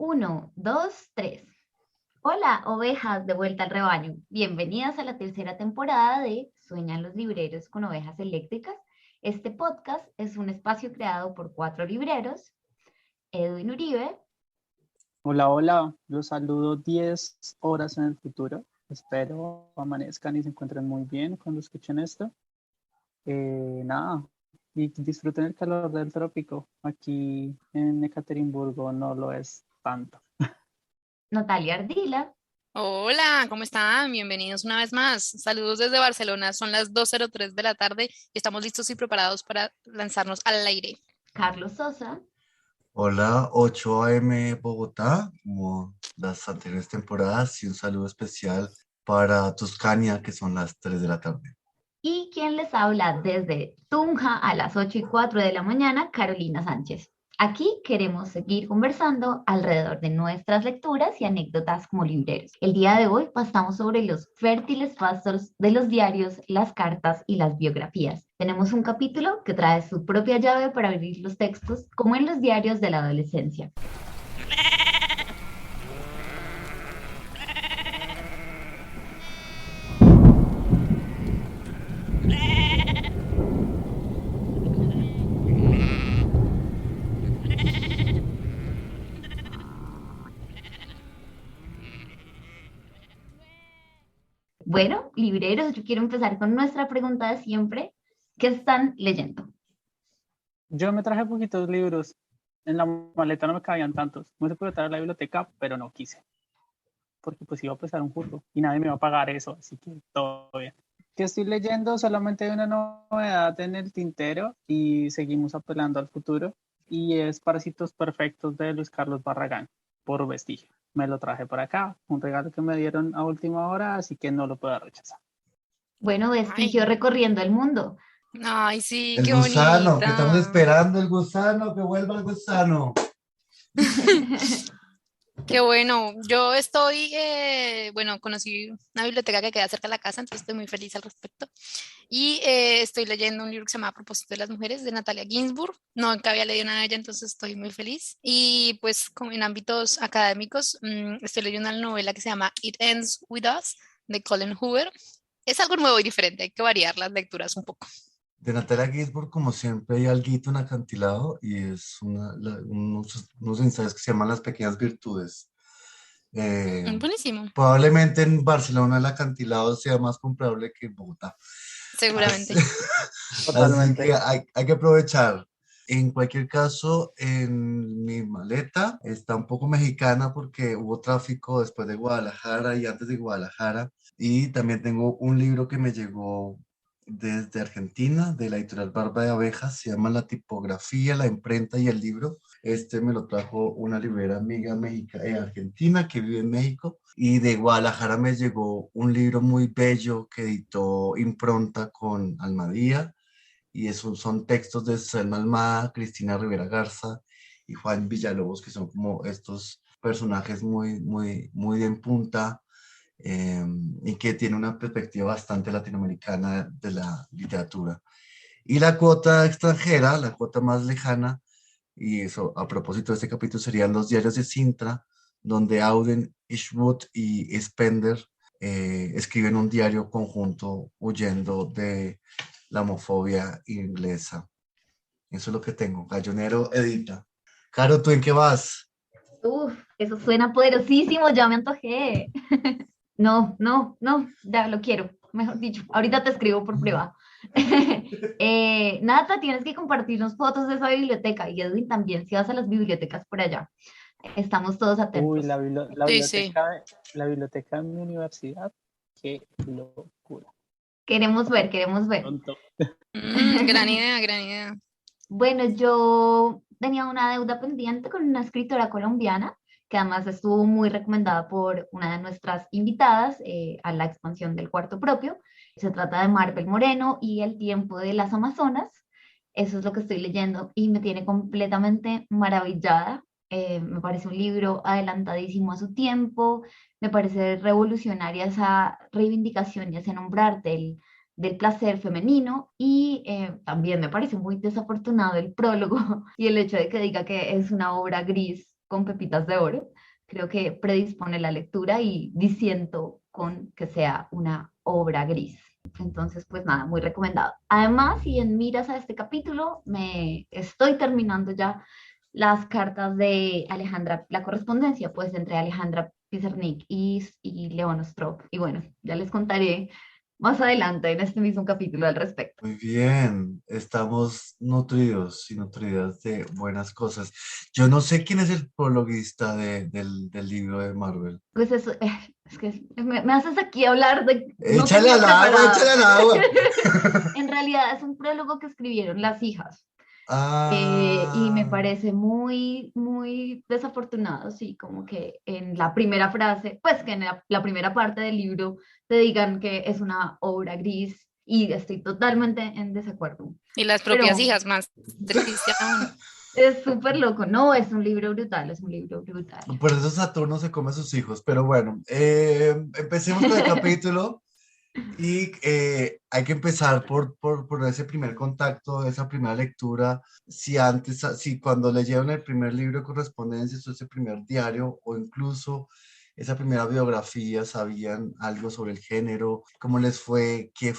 Uno, dos, tres. Hola, ovejas de vuelta al rebaño. Bienvenidas a la tercera temporada de Sueñan los libreros con ovejas eléctricas. Este podcast es un espacio creado por 4 libreros, Edwin Uribe. Hola, hola, los saludo 10 horas en el futuro. Espero amanezcan y se encuentren muy bien cuando escuchen esto. Nada, y disfruten el calor del trópico. Aquí en Ekaterimburgo no lo es tanto. Natalia Ardila. Hola, ¿cómo están? Bienvenidos una vez más. Saludos desde Barcelona. Son las 2:03 de la tarde y estamos listos y preparados para lanzarnos al aire. Carlos Sosa. Hola, 8 a.m. Bogotá, como las anteriores temporadas, y un saludo especial para Tuscania, que son las 3 de la tarde. Y quien les habla desde Tunja a las 8:04 de la mañana, Carolina Sánchez. Aquí queremos seguir conversando alrededor de nuestras lecturas y anécdotas como libreros. El día de hoy pasamos sobre los fértiles pastos de los diarios, las cartas y las biografías. Tenemos un capítulo que trae su propia llave para abrir los textos, como en los diarios de la adolescencia. Bueno, libreros, yo quiero empezar con nuestra pregunta de siempre. ¿Qué están leyendo? Yo me traje poquitos libros. En la maleta no me cabían tantos. Me se puede traer a la biblioteca, pero no quise. Porque pues iba a pesar un curso y nadie me va a pagar eso, así que todo bien. Que estoy leyendo, solamente hay una novedad en el tintero y seguimos apelando al futuro, y es Parásitos Perfectos de Luis Carlos Barragán, por Vestigio. Me lo traje por acá, un regalo que me dieron a última hora, así que no lo puedo rechazar. Bueno, Vestigio Ay, recorriendo el mundo. ay, sí, El qué gusano, que estamos bonita. esperando el gusano, que vuelva el gusano. Qué bueno. Yo estoy, bueno, conocí una biblioteca que queda cerca de la casa, entonces estoy muy feliz al respecto. Y estoy leyendo un libro que se llama A propósito de las mujeres, de Natalia Ginsburg. No, nunca había leído nada de ella, entonces estoy muy feliz. Y pues como en ámbitos académicos, estoy leyendo una novela que se llama It Ends With Us, de Colin Hoover. Es algo nuevo y diferente, hay que variar las lecturas un poco. De Natalia Ginzburg, como siempre, hay alguito en acantilado y es unos ensayos que se llaman Las Pequeñas Virtudes. Eh, Buenísimo, Probablemente en Barcelona el acantilado sea más comprable que en Bogotá. Así, seguramente. así que Totalmente. hay que aprovechar. En cualquier caso, en mi maleta está un poco mexicana porque hubo tráfico después de Guadalajara y antes de Guadalajara. Y también tengo un libro que me llegó desde Argentina, de la editorial Barba de Abejas. Se llama La tipografía, la imprenta y el libro. Este me lo trajo una librera amiga argentina que vive en México. Y de Guadalajara me llegó un libro muy bello que editó Impronta con Almadía. Y esos son textos de Selma Almada, Cristina Rivera Garza y Juan Villalobos, que son como estos personajes muy, muy, muy en punta, y que tiene una perspectiva bastante latinoamericana de la literatura. Y la cuota extranjera, la cuota más lejana, y eso a propósito de este capítulo, serían los diarios de Sintra, donde Auden, Ishwood y Spender escriben un diario conjunto huyendo de la homofobia inglesa. Eso es lo que tengo. Gallonero edita. Caro, ¿tú en qué vas? Uf, eso suena poderosísimo, ya me antojé. No, no, no, ya lo quiero, mejor dicho, ahorita te escribo por privado. Nata, tienes que compartirnos fotos de esa biblioteca y Edwin también, si vas a las bibliotecas por allá. Estamos todos Uy, atentos. Sí, sí. la biblioteca de mi universidad, qué locura. Queremos ver, Ojalá queremos ver. pronto. Gran idea, gran idea. Bueno, yo tenía una deuda pendiente con una escritora colombiana que además estuvo muy recomendada por una de nuestras invitadas a la expansión del Cuarto Propio. Se trata de Maribel Moreno y El tiempo de las Amazonas. Eso es lo que estoy leyendo y me tiene completamente maravillada. Me parece un libro adelantadísimo a su tiempo, me parece revolucionaria esa reivindicación y ese nombrar del placer femenino y también me parece muy desafortunado el prólogo y el hecho de que diga que es una obra gris con pepitas de oro. Creo que predispone la lectura y disiento con que sea una obra gris. Entonces, pues nada, muy recomendado. Además, si en miras a este capítulo, me estoy terminando ya las cartas de Alejandra, la correspondencia, pues entre Alejandra Pizarnik y León Ostrov. Y bueno, ya les contaré más adelante en este mismo capítulo al respecto. Muy bien, estamos nutridos y nutridas de buenas cosas. Yo no sé quién es el prologuista del libro de Marvel. Pues eso, es que me haces aquí hablar de... No Échale tenía al agua, preparada. échale al agua. En realidad es un prólogo que escribieron las hijas. Y me Ah, parece muy, muy desafortunado, sí, como que en la primera frase, pues que en la primera parte del libro te digan que es una obra gris y estoy totalmente en desacuerdo. Y las propias Pero hijas, más triste aún. es súper loco, no, es un libro brutal, es un libro brutal. por eso Saturno se come a sus hijos. Pero bueno, empecemos con el capítulo. Y hay que empezar por ese primer contacto, esa primera lectura. Si antes, si cuando leyeron el primer libro de correspondencias o ese primer diario o incluso esa primera biografía, sabían algo sobre el género, cómo les fue, qué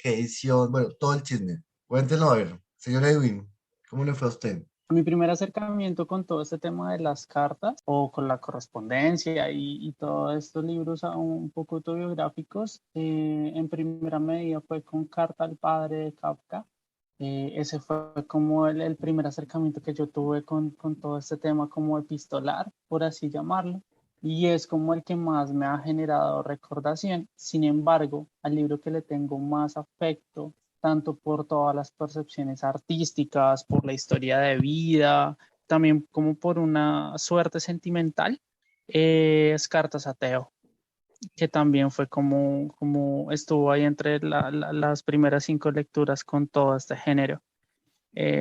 edición, bueno, todo el chisme. Cuéntenlo a ver, señor Edwin, ¿cómo le fue a usted? Mi primer acercamiento con todo este tema de las cartas o con la correspondencia y todos estos libros un poco autobiográficos, en primera medida fue con Carta al padre de Kafka. Ese fue como el primer acercamiento que yo tuve con todo este tema como epistolar, por así llamarlo. Y es como el que más me ha generado recordación. Sin embargo, al libro que le tengo más afecto, tanto por todas las percepciones artísticas, por la historia de vida, también como por una suerte sentimental, es Cartas a Teo, que también fue como estuvo ahí entre las primeras 5 lecturas con todo este género.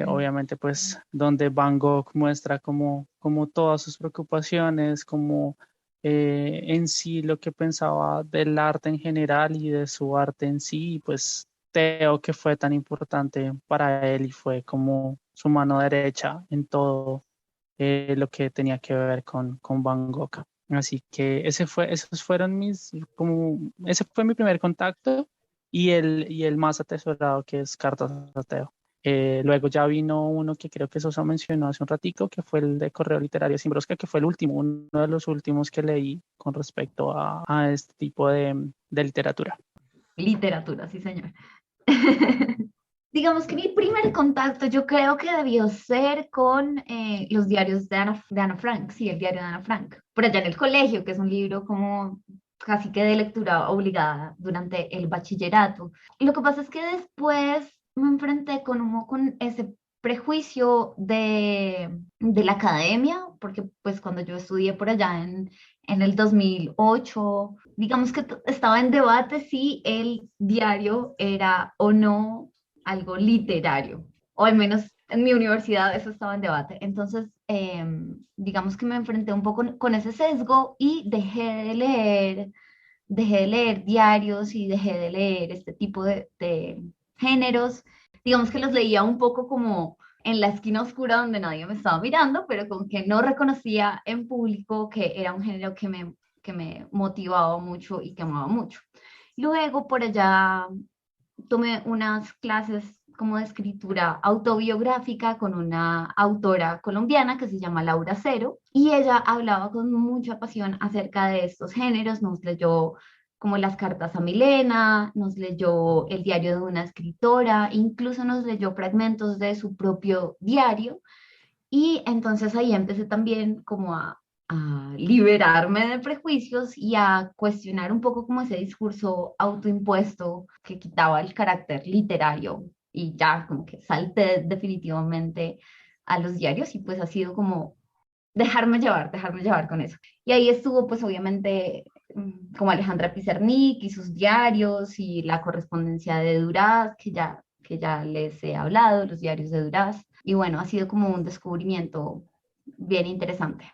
Obviamente, pues, donde Van Gogh muestra como todas sus preocupaciones, como en sí lo que pensaba del arte en general y de su arte en sí, y pues Teo, que fue tan importante para él y fue como su mano derecha en todo lo que tenía que ver con Van Gogh. Así que esos fueron ese fue mi primer contacto y el más atesorado, que es Cartas a Teo. Luego ya vino uno que creo que Sosa mencionó hace un ratico, que fue el de Correo Literario Sin Brosca, que fue uno de los últimos que leí con respecto a este tipo de literatura. Literatura, sí, señor. Digamos que mi primer contacto yo creo que debió ser con los diarios de Ana Frank, sí, el diario de Ana Frank, por allá en el colegio, que es un libro como casi que de lectura obligada durante el bachillerato. Lo que pasa es que después me enfrenté con ese prejuicio de la academia, porque pues cuando yo estudié por allá en el 2008, digamos que estaba en debate si el diario era o no algo literario, o al menos en mi universidad eso estaba en debate. Entonces, digamos que me enfrenté un poco con ese sesgo y dejé de leer diarios y dejé de leer este tipo de géneros. Digamos que los leía un poco como en la esquina oscura donde nadie me estaba mirando, pero con que no reconocía en público que era un género que me motivaba mucho y que amaba mucho. Luego por allá tomé unas clases como de escritura autobiográfica con una autora colombiana que se llama Laura Cero y ella hablaba con mucha pasión acerca de estos géneros, nos leyó como las cartas a Milena, nos leyó el diario de una escritora, incluso nos leyó fragmentos de su propio diario y entonces ahí empecé también como a liberarme de prejuicios y a cuestionar un poco como ese discurso autoimpuesto que quitaba el carácter literario y ya como que salté definitivamente a los diarios y pues ha sido como dejarme llevar con eso. Y ahí estuvo pues obviamente como Alejandra Pizarnik y sus diarios y la correspondencia de Duras, que ya les he hablado, los diarios de Duras. Y bueno, ha sido como un descubrimiento bien interesante.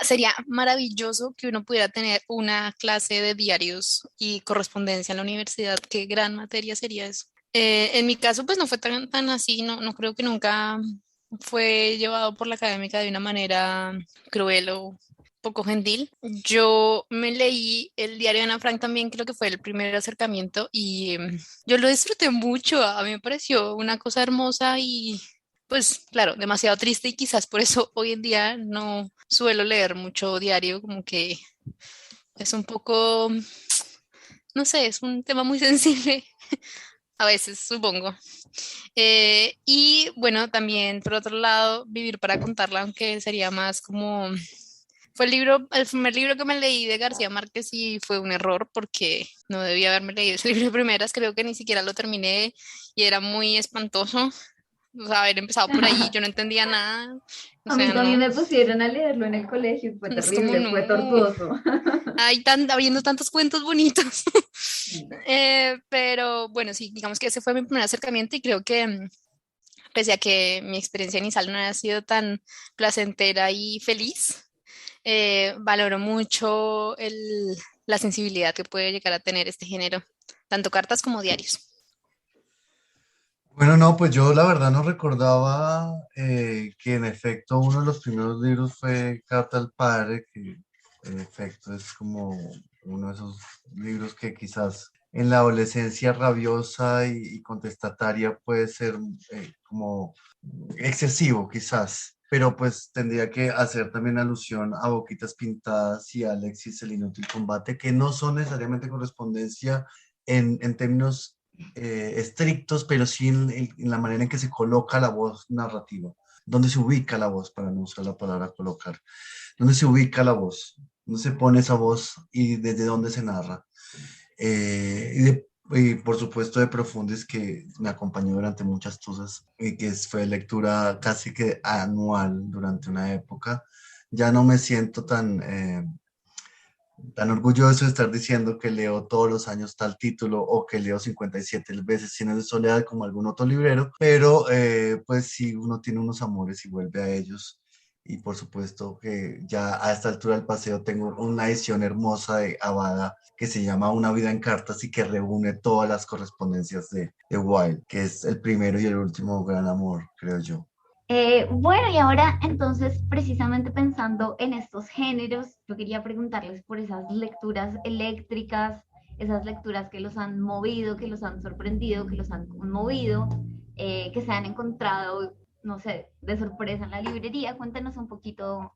Sería maravilloso que uno pudiera tener una clase de diarios y correspondencia en la universidad. Qué gran materia sería eso. En mi caso, pues no fue tan así, no creo que nunca fue llevado por la académica de una manera cruel o poco gentil. Yo me leí el diario de Ana Frank también, creo que fue el primer acercamiento y yo lo disfruté mucho, a mí me pareció una cosa hermosa y pues claro, demasiado triste y quizás por eso hoy en día no suelo leer mucho diario, como que es un poco, no sé, es un tema muy sensible a veces, supongo. Y bueno, también por otro lado, Vivir para contarla, aunque sería más como... Fue el primer libro que me leí de García Márquez y fue un error porque no debía haberme leído ese libro de primeras, creo que ni siquiera lo terminé y era muy espantoso. O sea, haber empezado por ahí, yo no entendía nada, o A mí sea, también no, me pusieron a leerlo en el colegio y fue es como terrible, fue no, tortuoso. habiendo tantos cuentos bonitos. Sí. Pero bueno, sí, digamos que ese fue mi primer acercamiento y creo que pese a que mi experiencia inicial no haya sido tan placentera y feliz, valoro mucho la sensibilidad que puede llegar a tener este género, tanto cartas como diarios. Bueno, no, pues yo la verdad no recordaba que en efecto uno de los primeros libros fue Carta al Padre, que en efecto es como uno de esos libros que quizás en la adolescencia rabiosa y contestataria puede ser como excesivo quizás, pero pues tendría que hacer también alusión a Boquitas Pintadas y a Alexis el Inútil Combate, que no son necesariamente correspondencia en términos estrictos, pero sí en la manera en que se coloca la voz narrativa, dónde se ubica la voz, para no usar la palabra colocar, dónde se ubica la voz, dónde se pone esa voz y desde dónde se narra. Y por supuesto de Profundis, que me acompañó durante muchas tusas y que fue lectura casi que anual durante una época. Ya no me siento tan orgulloso de estar diciendo que leo todos los años tal título o que leo 57 veces Cien años de soledad como algún otro librero, pero pues sí, uno tiene unos amores y vuelve a ellos. Y por supuesto que ya a esta altura del paseo tengo una edición hermosa de Abada que se llama Una vida en cartas y que reúne todas las correspondencias de Wilde, que es el primero y el último gran amor, creo yo. Bueno, y ahora entonces, precisamente pensando en estos géneros, yo quería preguntarles por esas lecturas eléctricas, esas lecturas que los han movido, que los han sorprendido, que los han conmovido, que se han encontrado, no sé, de sorpresa en la librería. Cuéntenos un poquito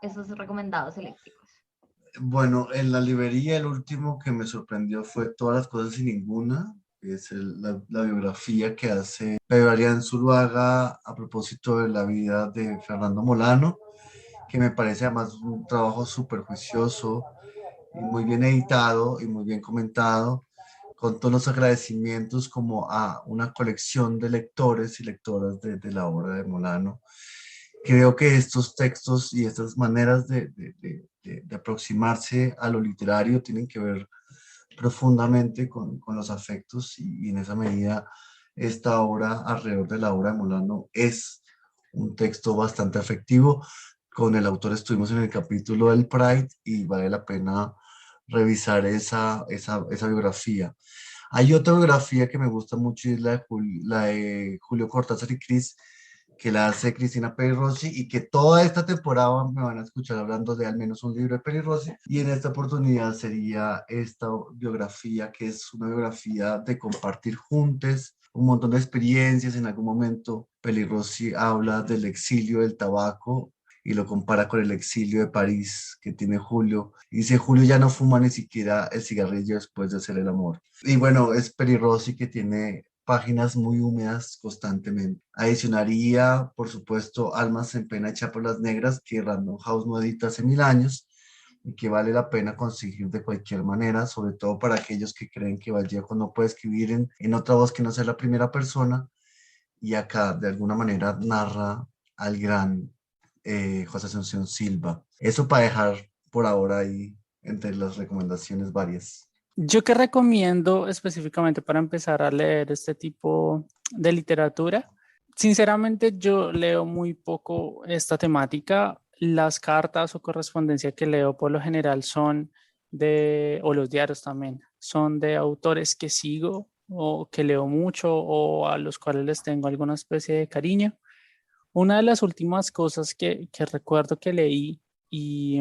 esos recomendados eléctricos. Bueno, en la librería el último que me sorprendió fue Todas las cosas y ninguna, que es la biografía que hace Pedro Arián Zuluaga a propósito de la vida de Fernando Molano, que me parece además un trabajo súper juicioso y muy bien editado y muy bien comentado, con todos los agradecimientos como a una colección de lectores y lectoras de la obra de Molano. Creo que estos textos y estas maneras de aproximarse a lo literario tienen que ver profundamente con los afectos y en esa medida esta obra alrededor de la obra de Molano es un texto bastante afectivo. Con el autor estuvimos en el capítulo del Pride y vale la pena revisar esa biografía. Hay otra biografía que me gusta mucho y es la de Julio Cortázar y Cris, que la hace Cristina Peri Rossi y que toda esta temporada me van a escuchar hablando de al menos un libro de Peri Rossi y en esta oportunidad sería esta biografía que es una biografía de compartir juntos un montón de experiencias. En algún momento Peri Rossi habla del exilio del tabaco y lo compara con el exilio de París que tiene Julio. Y dice, Julio ya no fuma ni siquiera el cigarrillo después de hacer el amor. Y bueno, es Peri Rossi que tiene páginas muy húmedas constantemente. Adicionaría, por supuesto, Almas en pena y Chápalas negras, que Random House no edita hace 1000 años y que vale la pena conseguir de cualquier manera, sobre todo para aquellos que creen que Vallejo no puede escribir en otra voz que no sea la primera persona. Y acá, de alguna manera, narra al gran José Asunción Silva. Eso para dejar por ahora ahí entre las recomendaciones varias. Yo que recomiendo específicamente para empezar a leer este tipo de literatura, sinceramente yo leo muy poco esta temática. Las cartas o correspondencia que leo por lo general son o los diarios también, son de autores que sigo o que leo mucho o a los cuales les tengo alguna especie de cariño. Una de las últimas cosas que recuerdo que leí y